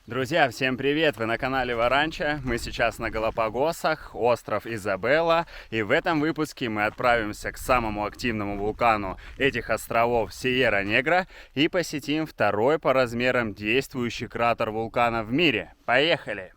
Друзья, всем привет! Вы на канале Варанча. Мы сейчас на Галапагосах, остров Изабелла. И в этом выпуске мы отправимся к самому активному вулкану этих островов Сьерра-Негра и посетим второй по размерам действующий кратер вулкана в мире. Поехали!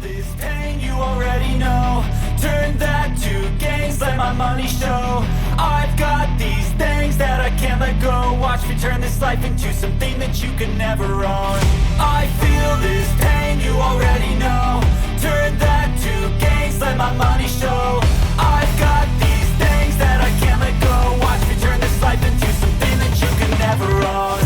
This pain you already know. Turn that to gains, let my money show. I've got these things that I can't let go. Watch me turn this life into something that you can never own. I feel this pain you already know. Turn that to gains, let my money show. I've got these things that I can't let go. Watch me turn this life into something that you can never own.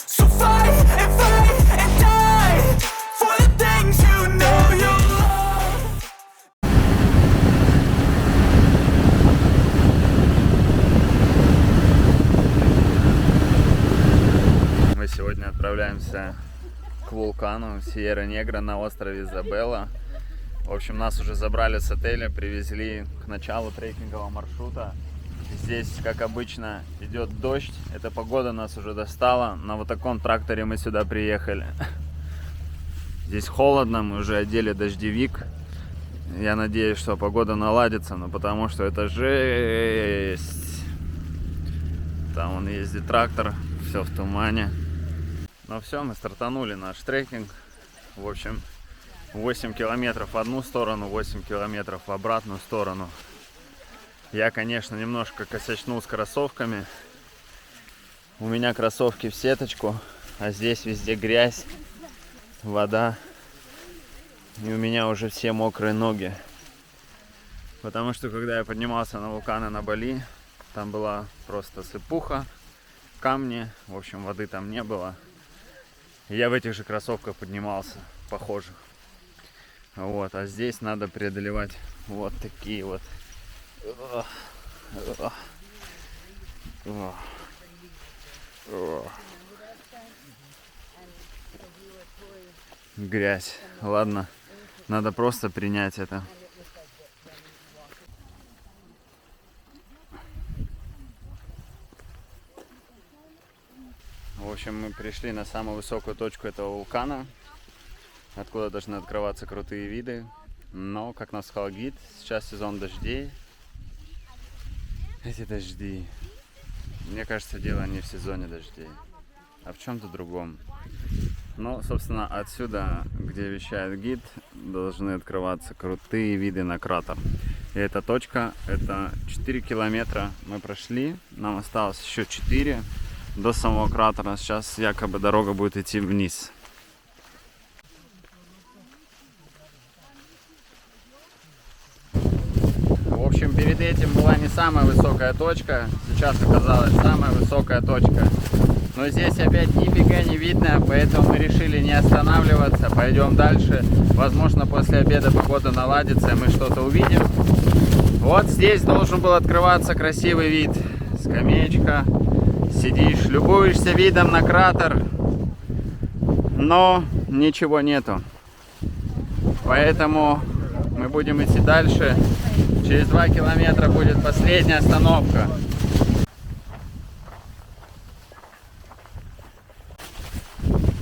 So fight and fight and die for the things you know you love. Мы сегодня отправляемся к вулкану Сьерра-Негра на острове Изабелла. В общем, нас уже забрали с отеля, привезли к началу трекингового маршрута. Здесь, как обычно, идет дождь. Эта погода нас уже достала. На вот таком тракторе мы сюда приехали. Здесь холодно, мы уже одели дождевик. Я надеюсь, что погода наладится, но потому что это жесть. Там вон ездит трактор, все в тумане. Ну все, мы стартанули наш трекинг. В общем, 8 километров в одну сторону, 8 километров в обратную сторону. Я, конечно, немножко косячнул с кроссовками. У меня кроссовки в сеточку, а здесь везде грязь, вода. И у меня уже все мокрые ноги. Потому что, когда я поднимался на вулканы на Бали, там была просто сыпуха, камни, в общем, воды там не было. И я в этих же кроссовках поднимался, похожих. Вот, а здесь надо преодолевать вот такие вот грязь. Ладно, надо просто принять это. В общем, мы пришли на самую высокую точку этого вулкана, откуда должны открываться крутые виды. Но, как нас сказал гид, сейчас сезон дождей. Эти дожди. Мне кажется, дело не в сезоне дождей, а в чем-то другом. Но, собственно, отсюда, где вещает гид, должны открываться крутые виды на кратер. И эта точка, это 4 километра мы прошли, нам осталось еще 4 до самого кратера. Сейчас якобы дорога будет идти вниз. В общем, перед этим была не самая высокая точка, сейчас оказалась самая высокая точка. Но здесь опять нифига не видно, поэтому мы решили не останавливаться, пойдем дальше. Возможно, после обеда погода наладится, и мы что-то увидим. Вот здесь должен был открываться красивый вид. Скамеечка, сидишь, любуешься видом на кратер, но ничего нету. Поэтому мы будем идти дальше. Через 2 километра будет последняя остановка.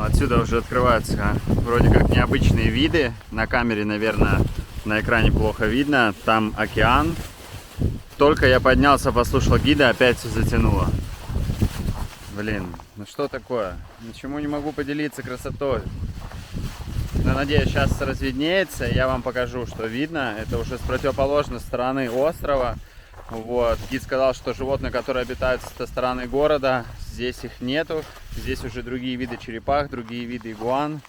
Отсюда уже открываются вроде как необычные виды. На камере, наверное, на экране плохо видно. Там океан. Только я поднялся, послушал гида, опять все затянуло. Блин, ну что такое? Ничему не могу поделиться красотой. Но надеюсь, сейчас разведнеется, я вам покажу, что видно. Это уже с противоположной стороны острова. Вот. Гид сказал, что животные, которые обитают с этой стороны города, здесь их нету. Здесь уже другие виды черепах, другие виды игуан.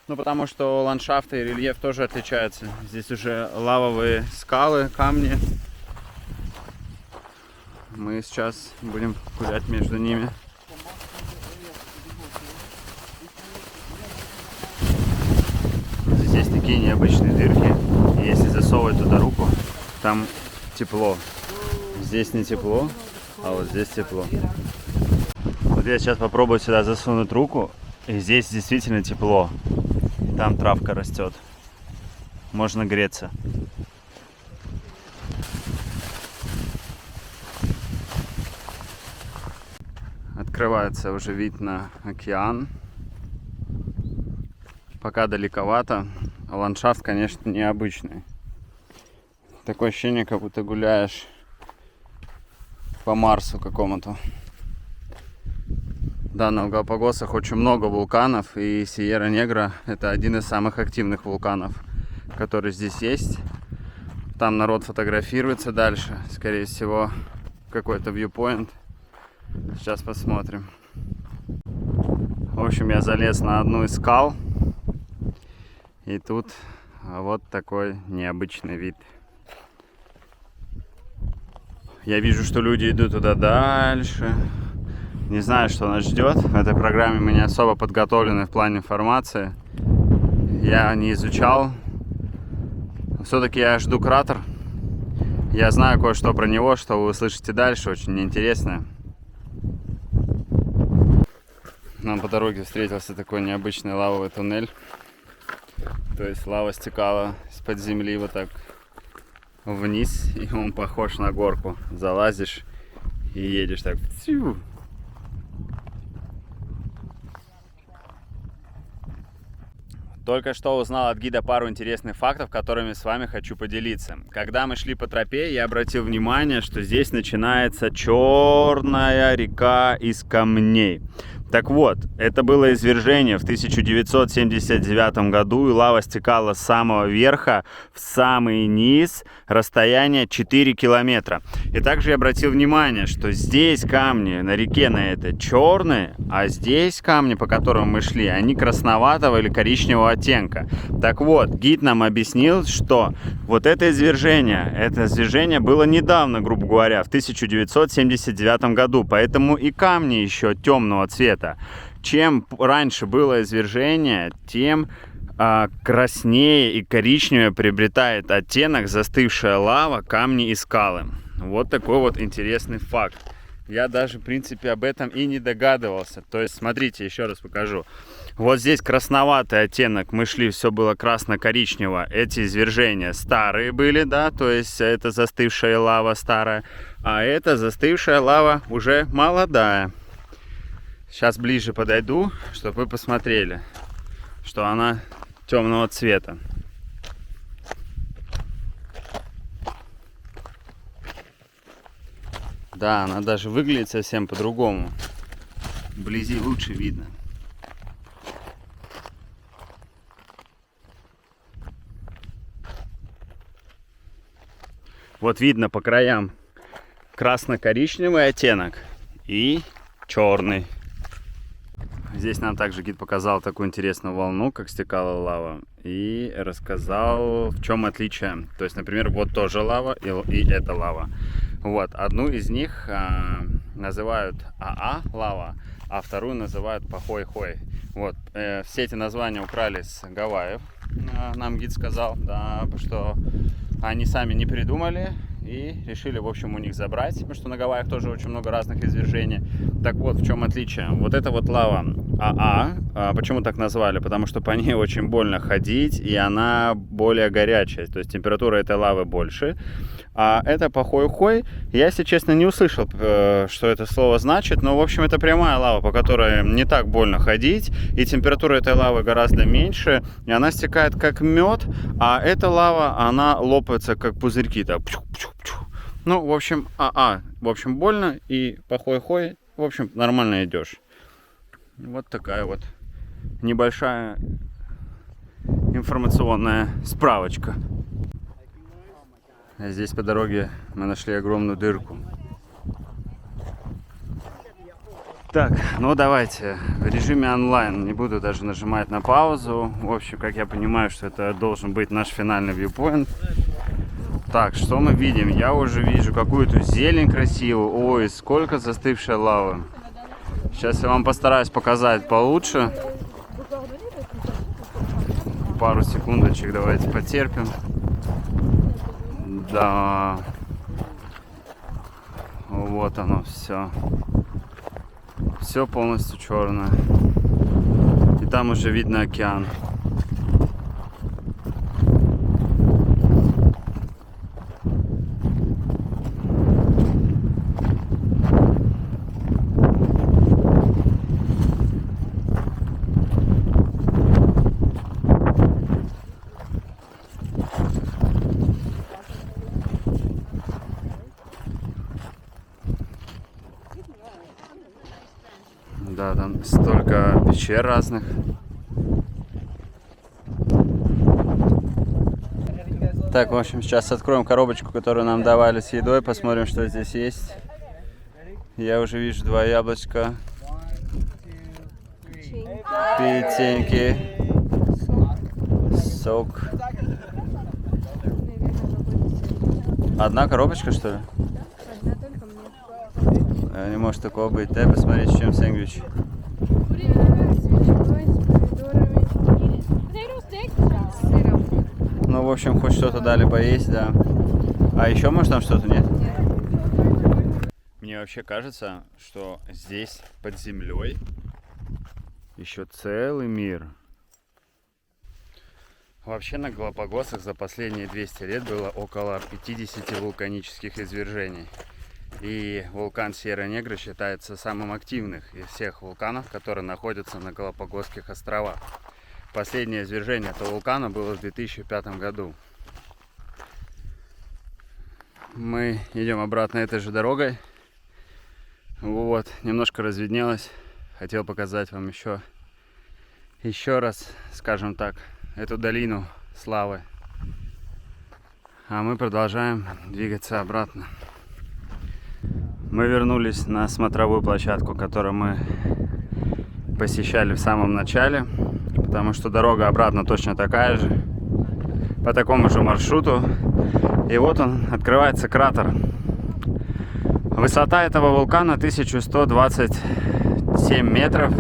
Ну, потому что ландшафт и рельеф тоже отличаются. Здесь уже лавовые скалы, камни. Мы сейчас будем гулять между ними. Здесь такие необычные дырки. Если засовывать туда руку, там тепло. Здесь не тепло, а вот здесь тепло. Вот я сейчас попробую сюда засунуть руку, и здесь действительно тепло. Там травка растет. Можно греться. Открывается уже вид на океан. пока далековато. Ландшафт, конечно, необычный. Такое ощущение, как будто гуляешь по Марсу какому-то. Да, на Галапагосах очень много вулканов, и Сьерра-Негра это один из самых активных вулканов, который здесь есть. Там народ фотографируется дальше, скорее всего, какой-то viewpoint. Сейчас посмотрим. В общем, я залез на одну из скал, и тут вот такой необычный вид. Я вижу, что люди идут туда дальше. Не знаю, что нас ждет. В этой программе мы не особо подготовлены в плане информации. Я не изучал. Все-таки я жду кратер. Я знаю кое-что про него, что вы услышите дальше. Очень интересно. Нам по дороге встретился такой необычный лавовый туннель. То есть лава стекала из-под земли вот так вниз, и он похож на горку. Залазишь и едешь так. Только что узнал от гида пару интересных фактов, которыми с вами хочу поделиться. Когда мы шли по тропе, я обратил внимание, что здесь начинается черная река из камней. Так вот, это было извержение в 1979 году, и лава стекала с самого верха в самый низ, расстояние 4 километра. И также я обратил внимание, что здесь камни на реке на этой черные, а здесь камни, по которым мы шли, они красноватого или коричневого оттенка. Так вот, гид нам объяснил, что вот это извержение было недавно, грубо говоря, в 1979 году, поэтому и камни еще темного цвета. Чем раньше было извержение, тем краснее и коричневее приобретает оттенок застывшая лава, камни и скалы. Вот такой вот интересный факт. Я даже, в принципе, об этом и не догадывался. То есть, смотрите, еще раз покажу. Вот здесь красноватый оттенок. Мы шли, все было красно-коричнево. Эти извержения старые были, да, то есть это застывшая лава старая. А это застывшая лава уже молодая. Сейчас ближе подойду, чтобы вы посмотрели, что она темного цвета. Да, она даже выглядит совсем по-другому. Вблизи лучше видно. Вот видно по краям красно-коричневый оттенок и черный. Здесь нам также гид показал такую интересную волну, как стекала лава, и рассказал, в чем отличие. То есть, например, вот тоже лава и эта лава. Вот, одну из них называют лава, а вторую называют Пахой-Хой. Вот, все эти названия украли с Гавайев, нам гид сказал, да, что они сами не придумали и решили, в общем, у них забрать, потому что на Гавайях тоже очень много разных извержений. Так вот, в чем отличие? Вот эта вот лава почему так назвали? Потому что по ней очень больно ходить, и она более горячая, то есть температура этой лавы больше. А это Пахой-Хой, я, если честно, не услышал, что это слово значит, но, в общем, это прямая лава, по которой не так больно ходить, и температура этой лавы гораздо меньше, и она стекает как мед, а эта лава, она лопается как пузырьки, так. Ну, в общем, в общем, больно, и Пахой-Хой, в общем, нормально идешь. Вот такая вот небольшая информационная справочка. Здесь по дороге мы нашли огромную дырку. Так, ну давайте в режиме онлайн. Не буду даже нажимать на паузу. В общем, как я понимаю, что это должен быть наш финальный viewpoint. Так, что мы видим? Я уже вижу какую-то зелень красивую. Ой, сколько застывшей лавы. Сейчас я вам постараюсь показать получше. Пару секундочек давайте потерпим. Да, вот оно все. Все полностью черное. И там уже видно океан. пещер разных. Так, в общем, сейчас откроем коробочку, которую нам давали с едой, посмотрим, что здесь есть. Я уже вижу 2 яблочка, печеньки, сок. Одна коробочка, что ли? Одна только мне. Не может такого быть. Дай посмотреть, с чем сэндвич. С ветчиной, с помидорами. С сыром. Ну, в общем, хоть что-то дали поесть, да. А еще, может, там что-то нет? Мне вообще кажется, что здесь под землей еще целый мир. Вообще на Галапагосах за последние 200 лет было около 50 вулканических извержений. И вулкан Сьерра-Негра считается самым активным из всех вулканов, которые находятся на Галапагосских островах. Последнее извержение этого вулкана было в 2005 году. Мы идем обратно этой же дорогой. Вот, немножко разведнелось. Хотел показать вам еще раз, скажем так, эту долину славы. А мы продолжаем двигаться обратно. Мы вернулись на смотровую площадку, которую мы посещали в самом начале, потому что дорога обратно точно такая же, по такому же маршруту. И вот он, открывается кратер. Высота этого вулкана 1127 метров.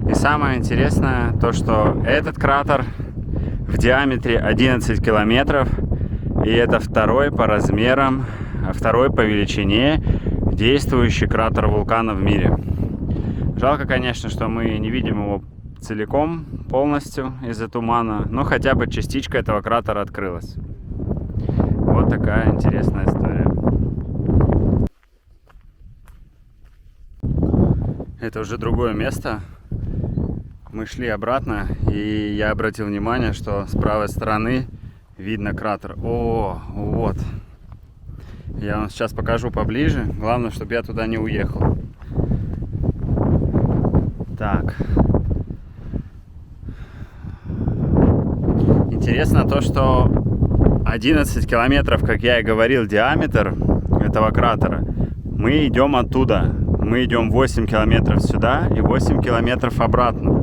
И самое интересное, то что этот кратер в диаметре 11 километров. И это второй по размерам, второй по величине действующий кратер вулкана в мире. Жалко, конечно, что мы не видим его целиком, полностью из-за тумана, но хотя бы частичка этого кратера открылась. Вот такая интересная история. Это уже другое место. Мы шли обратно, и я обратил внимание, что с правой стороны видно кратер. О, вот. Я вам сейчас покажу поближе. Главное, чтобы я туда не уехал. Так. Интересно то, что 11 километров, как я и говорил, диаметр этого кратера. Мы идем оттуда. Мы идем 8 километров сюда и 8 километров обратно.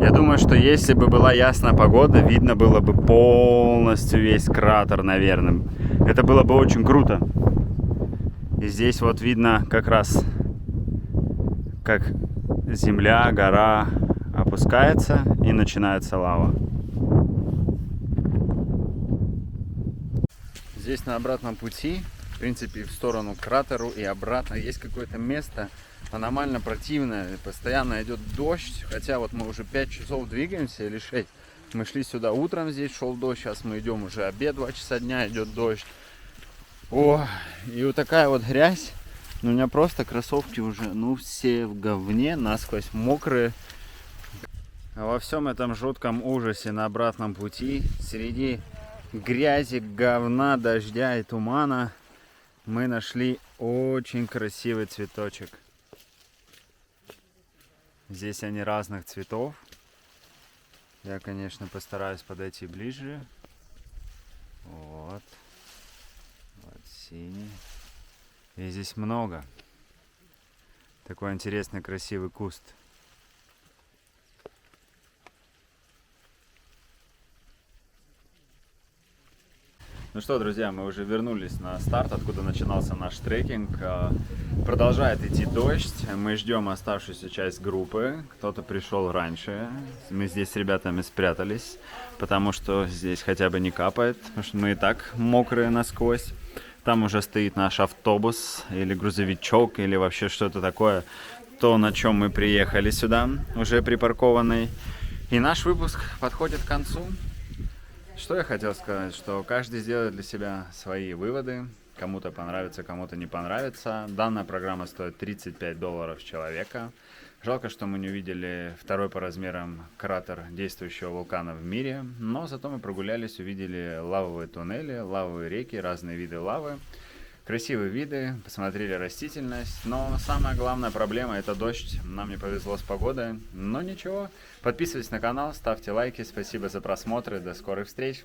Я думаю, что если бы была ясная погода, видно было бы полностью весь кратер, наверное. Это было бы очень круто. И здесь вот видно как раз, как земля, гора опускается и начинается лава. Здесь на обратном пути, в принципе, в сторону к кратеру и обратно, есть какое-то место аномально противное. Постоянно идет дождь, хотя вот мы уже 5 часов двигаемся или 6. Мы шли сюда утром, здесь шел дождь, сейчас мы идем уже обед, 2 часа дня, идет дождь. О, и вот такая вот грязь. У меня просто кроссовки уже, ну, все в говне, насквозь мокрые. А во всем этом жутком ужасе на обратном пути, среди грязи, говна, дождя и тумана, мы нашли очень красивый цветочек. Здесь они разных цветов. Я, конечно, постараюсь подойти ближе. Вот. Вот синий. И здесь много. Такой интересный, красивый куст. Ну что, друзья, мы уже вернулись на старт, откуда начинался наш трекинг. Продолжает идти дождь. Мы ждем оставшуюся часть группы. Кто-то пришел раньше. Мы здесь с ребятами спрятались, потому что здесь хотя бы не капает, потому что мы и так мокрые насквозь. Там уже стоит наш автобус или грузовичок, или вообще что-то такое. То, на чем мы приехали сюда, уже припаркованный. И наш выпуск подходит к концу. Что я хотел сказать, что каждый сделает для себя свои выводы. Кому-то понравится, кому-то не понравится. Данная программа стоит $35 с человека. Жалко, что мы не увидели второй по размерам кратер действующего вулкана в мире. Но зато мы прогулялись, увидели лавовые туннели, лавовые реки, разные виды лавы. красивые виды, посмотрели растительность, но самая главная проблема это дождь. Нам не повезло с погодой, но ничего. Подписывайтесь на канал, ставьте лайки, спасибо за просмотры, до скорых встреч!